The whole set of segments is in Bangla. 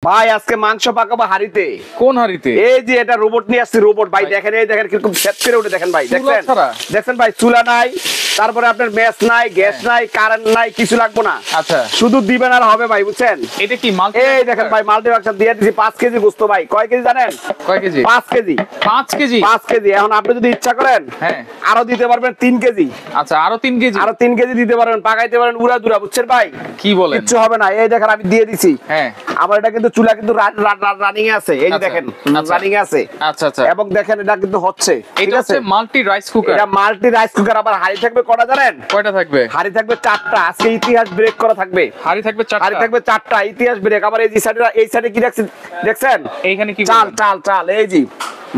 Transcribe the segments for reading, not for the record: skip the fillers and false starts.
ভাই আজকে মাংস পাকাবো হাড়িতে। কোন হাড়িতে? এই যে এটা রোবট নিয়ে আসছে, রোবট ভাই দেখেন, এই দেখেন কিরকম সেট করে উঠে, দেখেন ভাই, দেখছেন দেখছেন ভাই, চুলা নাই, তারপরে আপনার ম্যাচ নাই, গ্যাস নাই, কারেন্ট নাই, কিছু লাগবে না। আচ্ছা, শুধু দিবেন আর হবে ভাই, বুঝছেন? এটা কি মাল্টি? এই দেখেন ভাই মাল্টি বাক্স দিয়ে দিছি 5 কেজি গোশত ভাই। কয় কেজি জানেন? কয় কেজি? 5 কেজি। 5 কেজি? 5 কেজি। এখন আপনি যদি ইচ্ছা করেন হ্যাঁ আরো দিতে পারবেন 3 কেজি। আচ্ছা, আরো 3 কেজি? আরো 3 কেজি দিতে পারবেন, পাকাইতে পারেন উড়া দুরা, বুঝছেন ভাই? কি বলেন? কিচ্ছু হবে না। এই দেখেন আমি দিয়ে দিছি। হ্যাঁ, আবার এটা কিন্তু চুলা কিন্তু রানিং এ আছে, এই যে দেখেন রানিং এ আছে। আচ্ছা আচ্ছা, এবং দেখেন এটা কিন্তু হচ্ছে, এটা হচ্ছে মাল্টি রাইস কুকার। এটা মাল্টি রাইস কুকার। আবার হাড়ি থাকবে কয়টা জানেন? কয়টা থাকবে? হাড়ি থাকবে 4টা। আজকে ইতিহাস ব্রেক করা থাকবে। হাড়ি থাকবে 4টা? হাড়ি থাকবে 4টা, ইতিহাস ব্রেক। আবার এই যে সাইডে, এই সাইডে কি রাখছেন দেখছেন? এইখানে কি চাল চাল চাল, এই যে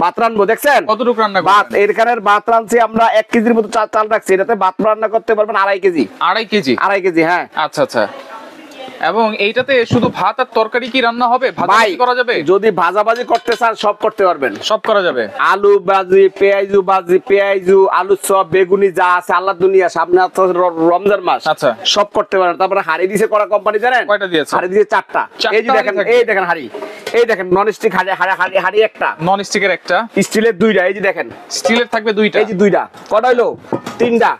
ভাত রান্নবো, দেখছেন? কতটুকু রান্না ভাত করবেন? এখানের ভাত রাঁধছি আমরা 1 কেজির মতো চাল রাখছি। এটাতে ভাত রান্না করতে পারবেন 2.5 কেজি। 2.5 কেজি? 2.5 কেজি, হ্যাঁ। আচ্ছা আচ্ছা। এবং এইটাতে শুধু ভাত আর তরকারি কি রান্না হবে? ভাজি করা যাবে? যদি ভাজাভাজি করতে চান সব করতে পারবেন, সব করা যাবে। আলু ভাজি, পেঁয়াজু, আলু চপ, বেগুনি যা আছে আল্লাহ দুনিয়া, সামনে আছে রমজান মাস। আচ্ছা, সব করতে পারেন। তারপরে হাড়ি দিছে করা কোম্পানি জানেন? কয়টা দিয়েছে? হাড়ি দিয়েছে 4টা। এই যে দেখেন, এই দেখেন হাড়ি, এই দেখেন নন স্টিক হাড়ি একটা, নন স্টিকের একটা, স্টিলের 2টা। এই যে দেখেন স্টিলের থাকবে 2টা, এই যে 2টা। কটা হইলো? 3টা।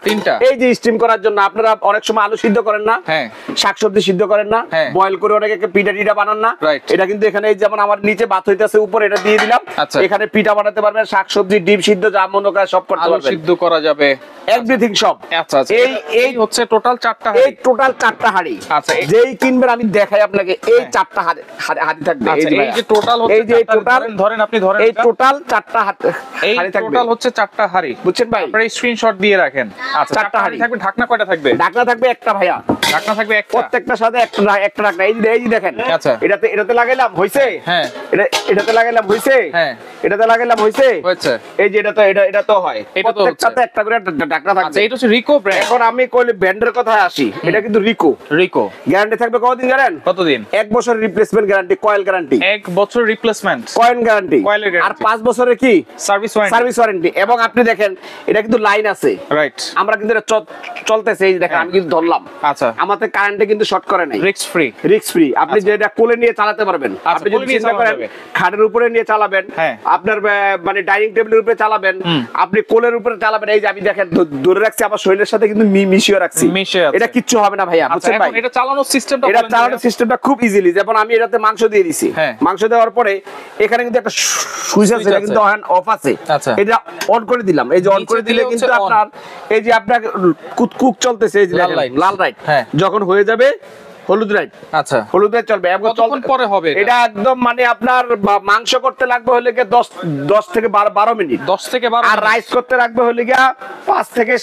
এই যে স্টিম করার জন্য। আপনারা অনেক সময় আলু সিদ্ধ করেন না, হ্যাঁ, শাকসবজি সিদ্ধ করেন না, বয়েল করে অনেকে পিঠা টিঠা বানান না, এটা কিন্তু এখানে যেমন আমার নিচে ভাত হইতেছে, উপরে এটা দিয়ে দিলাম। এখানে পিঠা বানাতে পারবেন, শাকসবজি, ডিম সিদ্ধ, যা মনে করে সব করতে পারবেন, সিদ্ধ করা যাবে, এভরিথিং সব। আচ্ছা আচ্ছা, এই হচ্ছে টোটাল 4টা হাড়ি। এই টোটাল 4টা হাড়ি। আচ্ছা, যেই কিনবেন আমি দেখাই আপনাকে, এই 4টা হাড়ি থাকবে। এই যে টোটাল হচ্ছে, এই যে টোটাল ধরেন আপনি ধরেন, এই টোটাল 4টা হাড়ি থাকবে। টোটাল হচ্ছে 4টা হাড়ি, বুঝছেন ভাই? আপনারা স্ক্রিনশট দিয়ে রাখেন। আচ্ছা, 4টা হাড়ি থাকবে। ঢাকনা কয়টা থাকবে? ঢাকনা থাকবে একটা ভাইয়া, ঢাকনা থাকবে একটা, প্রত্যেকটার সাথে একটা ঢাকনা। এই যে দেখেন, আচ্ছা, এটাতে লাগাইলাম হইছে, হ্যাঁ, এটাতে লাগাইলাম হইছে, হ্যাঁ, এটাতে লাগাইলাম হইছে। এই যে এটা তো হয়, প্রত্যেকটার সাথে একটা করে ঢাকনা থাকবে। আচ্ছা, এটা হচ্ছে রিকো ব্র্যান্ড। এখন আমি কইলে ব্র্যান্ডের কথায় আসি, এটা কিন্তু রিকো। গ্যারান্টি থাকবে কতদিন জানেন? কতদিন? 1 বছর রিপ্লেসমেন্ট গ্যারান্টি, কয়েল গ্যারান্টি। 1 বছর রিপ্লেসমেন্ট, কয়েল গ্যারান্টি, আর 5 বছরের কি সার্ভিস ওয়ারেন্টি। এবং আপনি দেখেন এটা কিন্তু লাইন আছে, রাইট? আমরা কিন্তু এটা চলতেছে, এই দেখেন আমি কিন্তু ধরলাম। আচ্ছা, আমাদের কারেন্টে কিন্তু শর্ট করে নাই, রিস্ক ফ্রি। আপনি যেটা কোলে নিয়ে চালাতে পারবেন। আপনি যদি চিন্তা করেন খাটের উপরে নিয়ে চালাবেন, আপনার মানে ডাইনিং টেবিলের উপরে চালাবেন, আপনি কোলের উপরে চালাবেন। এই যে আমি দেখেন ধরে রাখছি, আমার শরীরের সাথে কিন্তু মিশিয়ে রাখছি, এটা কিচ্ছু হবে না ভাইয়া, বুঝছেন ভাই? এটা চালানোর সিস্টেমটা খুব ইজিলি। যেমন আমি এটাতে মাংস দিয়ে দিছি, মাংস দেওয়ার পরে এখানে কিন্তু একটা সুইচ আছে, এটা কিন্তু অন অফ আছে। এটা অন করে দিলাম, এই যে অন করে দিলে কিন্তু আপনার এই যে আপনার কুক চলতেছে, এই যে লাল লাইট, যখন হয়ে যাবে হলুদ লাইট, আচ্ছা, হলুদ লাইট চলবে। কতক্ষণ পরে হবে এটা? একদম মানে আপনার মাংস করতে লাগবে হলে গিয়ে 10 থেকে 12 মিনিট, 10 থেকে 12। আর রাইস করতে লাগবে হলে গিয়ে 5 থেকে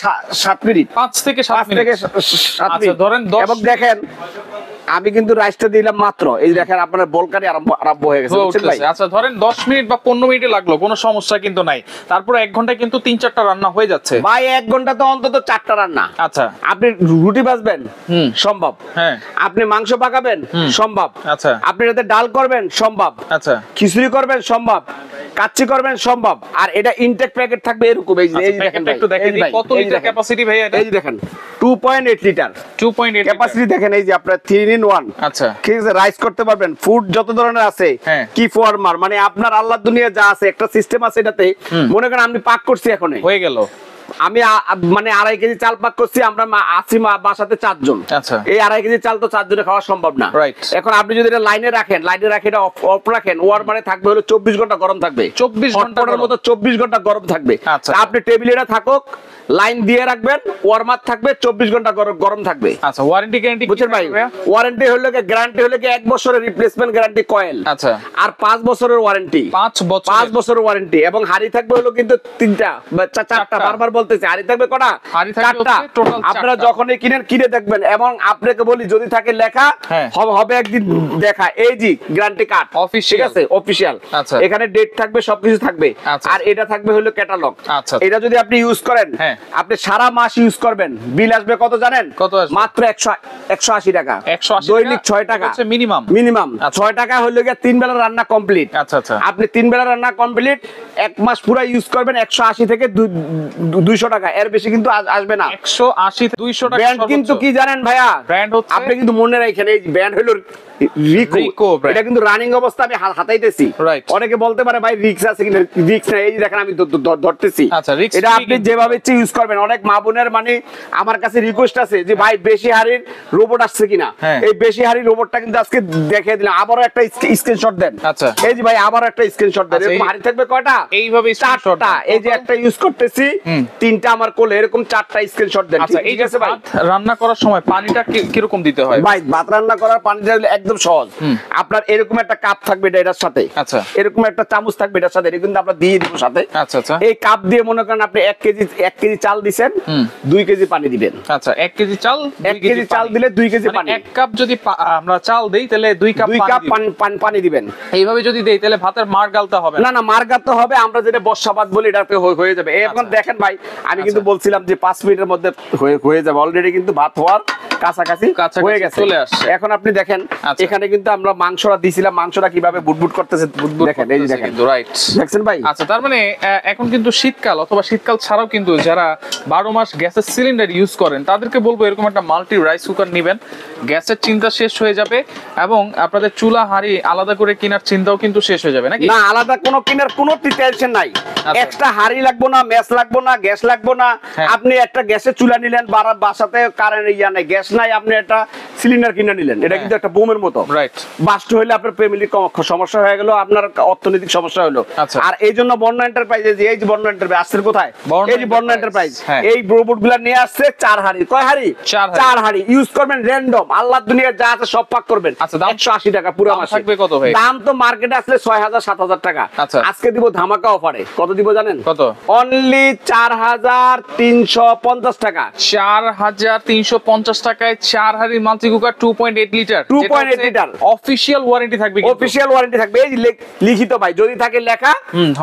7 মিনিট, 5 থেকে 7 মিনিট। আচ্ছা, ধরেন 10। এবং দেখেন আমি কিন্তু রাইসটা দিলাম মাত্র, এই দেখেন আপনার বলকানি আরম্ভ হয়ে গেছে, বুঝছেন ভাই? আচ্ছা, ধরেন 10 মিনিট বা 15 মিনিট লাগলো, কোনো সমস্যা কিন্তু নাই। তারপর 1 ঘন্টায় কিন্তু 3-4টা রান্না হয়ে যাচ্ছে ভাই। 1 ঘন্টা তো অন্তত 4টা রান্না। আচ্ছা, আপনি রুটি ভাজবেন, সম্ভব। হ্যাঁ, আপনি মাংস পাকাবেন, সম্ভব। আচ্ছা, আপনি এটাতে ডাল করবেন, সম্ভব। আচ্ছা, খিচুড়ি করবেন, সম্ভব। কাচ্চি করবেন, সম্ভব। আর এটা ইনটেক প্যাকেট থাকবে এরকম, এই যে দেখেন, একটু দেখেন কত লিটার ক্যাপাসিটি ভাই এটা? এই যে দেখেন 2.8 লিটার, 2.8 ক্যাপাসিটি দেখেন। এই যে আপনার 3 in 1। আচ্ছা, ঠিক আছে, রাইস করতে পারবেন, ফুড যত ধরনের আছে, কি ফরমার মানে আপনার আল্লাহ দুনিয়া যা আছে, একটা সিস্টেম আছে এটাতে। মনে করেন আমি পাক করছি, এখন হয়ে গেল, আমি মানে 2.5 কেজি চাল পাক করছি, আমরা আছি বাসাতে 4 জন। আচ্ছা, এই 2.5 কেজি চাল তো 4 জনে খাওয়া সম্ভব না। এখন আপনি যদি এটা লাইনে রাখেন, এটা অফ রাখেন, ওয়ার মানে থাকবে হলো 24 ঘন্টা গরম থাকবে, 24 ঘন্টার মতো 24 ঘন্টা গরম থাকবে। আপনি টেবিলে এটা থাকুক, লাইন দিয়ে রাখবেন, ওয়ার্মার থাকবে, 24 ঘন্টা গরম থাকবে। আচ্ছা, ওয়ারেন্টি গ্যারান্টি বুঝছেন ভাই? ওয়ারেন্টি হলো কি, গ্যারান্টি হলো কি 1 বছরের রিপ্লেসমেন্ট গ্যারান্টি কয়েল। আচ্ছা, আর 5 বছরের ওয়ারেন্টি, 5 বছরের ওয়ারেন্টি। এবং হাড়ি থাকবে হলো কিন্তু 3টা বা 4টা, বারবার বলতেছি হাড়ি থাকবে কটা? 4টা। আপনারা যখনই কিনে দেখবেন। এবং আপনাকে বলি, যদি থাকে লেখা হবে একদিন দেখা, এই যে গ্যারান্টি কার্ড ঠিক আছে, অফিশিয়াল। এখানে ডেট থাকবে, সবকিছু থাকবে। আর এটা থাকবে হলো ক্যাটালগ। এটা যদি আপনি ইউজ করেন, আপনি সারা মাস ইউজ করবেন, বিল আসবে কত জানেন? কত? মাত্র 180 টাকা, দৈনিক 6 টাকা মিনিমাম 6 টাকা হলে গিয়ে 3 বেলা রান্না কমপ্লিট। আচ্ছা, আপনি 3 বেলা রান্না কমপ্লিট, 1 মাস পুরো ইউজ করবেন, 180 থেকে 200 টাকা, এর বেশি কিন্তু আসবে না। 180 200 টাকা ব্র্যান্ড কিন্তু কি জানেন ভাইয়া, ব্র্যান্ড হচ্ছে আপনি কিন্তু মনে রাখেন এই ব্র্যান্ড হলো রিকো। এটা কিন্তু রানিং অবস্থা আমি হাতাইতেছি। অনেকে বলতে পারে ভাই রিক্স আছে কিনা, রিক্স নাই, এই যে দেখেন আমি ধরতেছি। এটা আপনি যেভাবে ইউজ করবেন। অনেক মা বোনের মানে আমার কাছে রিকোয়েস্ট আছে যে ভাই বেশি হাড়ির রোবট আসছে কিনা, এই বেশি হাড়ির রোবটটা কিন্তু আজকে দেখিয়ে দিলাম। আবারও একটা স্ক্রিনশট দেন। এই যে ভাই আবারও একটা স্ক্রিনশট দেন। এরকম হাড়ি থাকবে কয়টা, এইভাবে চারটা। এই যে একটা ইউজ করতেছি, তিনটা আমার কোলে, এরকম চারটা স্ক্রিনশট দেন। ঠিক আছে ভাই। রান্না করার সময় পানিটা কি রকম দিতে হয় ভাই? ভাত রান্না করার পানিটা একদম সহজ। আপনার এরকম একটা কাপ থাকবে এটার সাথে, আচ্ছা, এরকম একটা চামচ থাকবে এটার সাথে, এটা কিন্তু আমরা দিয়ে দিব সাথে। আচ্ছা আচ্ছা। এই কাপ দিয়ে মনে করেন আপনি 1 কেজি চাল দিবেন, 2 কেজি পানি দিবেন। আচ্ছা, 1 কেজি চাল, 1 কেজি চাল দিলে 2 কেজি পানি। 1 কাপ যদি আমরা চাল দেই তাহলে 2 কাপ পানি দিবেন। এইভাবে যদি দেই তাহলে ভাতের মার গালতে হবে না? না, মার গালতে হবে। আমরা যেটা বর্ষা ভাত বলি এটা হয়ে যাবে। এখন দেখেন ভাই, আমি কিন্তু বলছিলাম যে 5 মিনিটের মধ্যে হয়ে যাবে। অলরেডি কিন্তু ভাত হওয়ার কাছাকাছি হয়ে গেছে, চলে আসছে। এখন আপনি দেখেন এখানে কিন্তু আমরা মাংসটা দিছিলাম, মাংসটা কিভাবে বুটবুট করতেছে দেখেন, এই যে দেখেন, রাইট, দেখছেন ভাই? আচ্ছা, তার মানে এখন কিন্তু শীতকাল অথবা শীতকাল ছাড়াও কিন্তু যারা 12 মাস গ্যাসের সিলিন্ডার ইউজ করেন তাদেরকে বলবো এরকম একটা মাল্টি রাইস কুকার নেবেন। গ্যাসের চিন্তা শেষ হয়ে যাবে এবং আপনাদের চুলা হাঁড়ি আলাদা করে কেনার চিন্তাও কিন্তু শেষ হয়ে যাবে। নাকি? না, আলাদা কোনো কেনার কোনো টেনশন নাই। এক্সট্রা হাঁড়ি লাগবো না, ম্যাচ লাগবো না, গ্যাস লাগবো না। আপনি একটা গ্যাসের চুলা নিলেন, বাসাতে কারেন্ট নাই, গ্যাস নাই, আপনি একটা সিলিন্ডার কিনে নিলেন। এটা কিন্তু একটা বোমের মতো। রাইট। বাস্ট হইলে আপনার ফ্যামিলির সমস্যা হয়ে গেল, আপনার অর্থনৈতিক সমস্যা হলো। আর এই জন্য বর্ণ এন্টারপ্রাইজে যে এই যে বর্ণ এন্টারপ্রাইজ আসছে কোথায়, এই যে বর্ণ এন্টারপ্রাইজ এই রোবটগুলা নিয়ে আসছে 4 হাঁড়ি। কয় হাঁড়ি? 4 হাঁড়ি। ইউজ করবেন র্যান্ডম, আল্লাহর দুনিয়ার যা আছে সব পাক করবেন। আচ্ছা, দাম 180 টাকা পুরো মাসে। থাকবে কত ভাই? দাম তো মার্কেটে আসলে 6000 7000 টাকা। আজকে দিব ধামাকা অফারে। কত দিব জানেন? কত? অনলি 4350 টাকা। 4350 টাকায় 4 হাঁড়ি multi cooker 2.8 litre. 2.8 litre official warranty থাকবে। অফিশিয়াল ওয়ারেন্টি থাকবে। এই লিখিত ভাই, যদি থাকে লেখা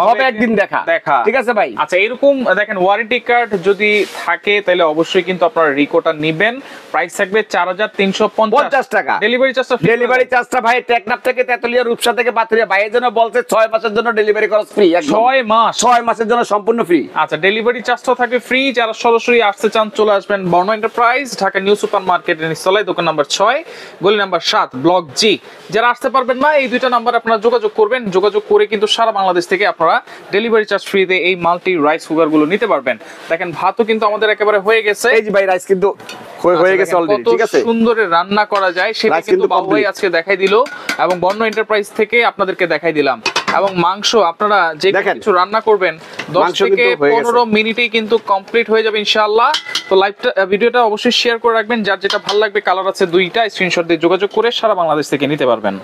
হবে একদিন দেখা। ঠিক আছে ভাই? আচ্ছা, এরকম দেখেন ওয়ারেন্টি কার্ড যদি থাকে তাহলে অবশ্যই কিন্তু আপনারা রিকোটা নেবেন। প্রাইস থাকবে 4350 টাকা। ডেলিভারি চার্জটা ভাই টেকনাফ থেকে তেতুলিয়া, রূপসা থেকে পাথুরিয়া, ভাইয়ের জন্য বলছে 6 মাসের জন্য ডেলিভারি খরচ ফ্রি। 6 মাসের জন্য সম্পূর্ণ ফ্রি। আচ্ছা, ডেলিভারি চার্জটা থাকবে ফ্রি। যারা সরাসরি আসতে চান চলে আসবেন বর্ণ এন্টারপ্রাইজ, ঢাকা নিউ সুপার মার্কেটের নিচতলায়, দোকান নাম্বার 6, গলি নাম্বার 7, ব্লক জি। যারা আসতে পারবেন না, এই দুইটা নাম্বার আপনারা যোগাযোগ করবেন। যোগাযোগ করে কিন্তু সারা বাংলাদেশ থেকে আপনারা ডেলিভারি চার্জ ফ্রিতে এই মাল্টি রাইস কুকার গুলো নিতে পারবেন। দেখেন ভাতও কিন্তু আমাদের একেবারে হয়ে গেছে। এই যে ভাই রাইস কিন্তু হয়ে গেছে অলরেডি। ঠিক আছে, সুন্দর রান্না করা যায় সেটা কিন্তু বাবু ভাই আজকে দেখাই দিল এবং বর্ণ এন্টারপ্রাইজ থেকে আপনাদেরকে দেখাই দিলাম। এবং মাংস আপনারা যে কিছু রান্না করবেন 10 থেকে 15 মিনিটেই কিন্তু কমপ্লিট হয়ে যাবে ইনশাআল্লাহ। তো ভিডিওটা অবশ্যই শেয়ার করে রাখবেন। যার যেটা ভালো লাগবে, কালার আছে 2টা, স্ক্রিনশট দিয়ে যোগাযোগ করে সারা বাংলাদেশ থেকে নিতে পারবেন।